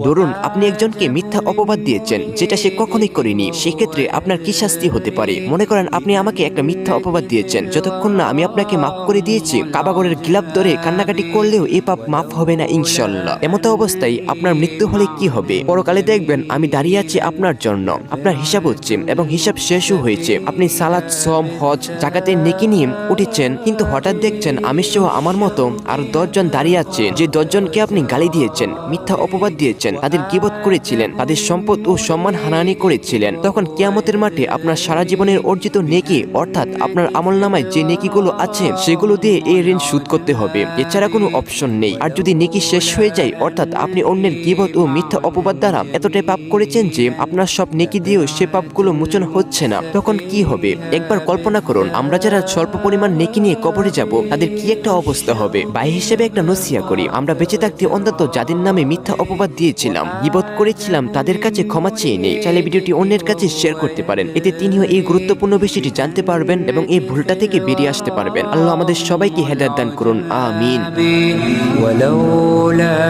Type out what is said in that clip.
ধরুন আপনি একজনকে মিথ্যা অপবাদ দিয়েছেন যেটা সে কখনোই করেনি, সেক্ষেত্রে আপনার কি শাস্তি হতে পারে? মনে করেন আপনি আমাকে একটা মিথ্যা অপবাদ দিয়েছেন, যতক্ষণ না আমি আপনাকে মাফ করে দিয়েছি কাবাগরের গিলাপ ধরে কান্নাকাটি করলেও এই পাপ মাফ হবে না ইনশাল্লাহ। এমতো অবস্থায় আপনার মৃত্যু হলে কি হবে? পরকালে দেখবেন আমি দাঁড়িয়ে আছি আপনার জন্য, আপনার হিসাব হচ্ছে এবং হিসাব শেষও হয়েছে। আপনি সালাত, সম, হজ, জাকাতের নেকি নিয়ে উঠেছেন, কিন্তু হঠাৎ দেখছেন আমি সহ আমার মতো আর 10 জন দাঁড়িয়ে আছে, যে 10 জনকে আপনি গালি দিয়েছেন, মিথ্যা অপবাদ দিয়েছেন, তাদের গীবত করেছিলেন, তাদের সম্পদ ও সম্মান হানাহানি করেছিলেন। তখন কিয়ামতের মাঠে আপনার সারা জীবনের অর্জিত নেকি, অর্থাৎ আপনার আমলনামায় যে নেকিগুলো আছে সেগুলো দিয়ে এই ঋণ শোধ করতে হবে, এছাড়া কোনো অপশন নেই। আর যদি নেকি শেষ হয়ে যায়, অর্থাৎ আপনি অন্যের গীবত ও মিথ্যা অপবাদ দ্বারা এতটাই পাপ করেছেন যে আপনার সব নেকি দিয়েও সে পাপগুলো মোচন হচ্ছে না, তখন কি হবে? একবার কল্পনা করুন, আমরা যারা স্বল্প পরিমাণ নেকি নিয়ে কবরে যাব তাদের কি একটা অবস্থা হবে। ভাই হিসেবে একটা নসিহা করি, আমরা বেঁচে থাকতে অন্তত যাদের নামে মিথ্যা অপবাদ দিয়েছিলাম, গীবত করেছিলাম, তাদের কাছে ক্ষমা চেয়ে নেই। চাইলে ভিডিওটি অন্যের কাছে শেয়ার করতে পারেন, এতে তিনিও এই গুরুত্বপূর্ণ বিষয়টি জানতে পারবেন এবং এই ভুলটা থেকে বেরিয়ে আসতে পারবেন। আল্লাহ আমাদের সবাইকে হেদায়েত দান করুন, আমিন। ولولا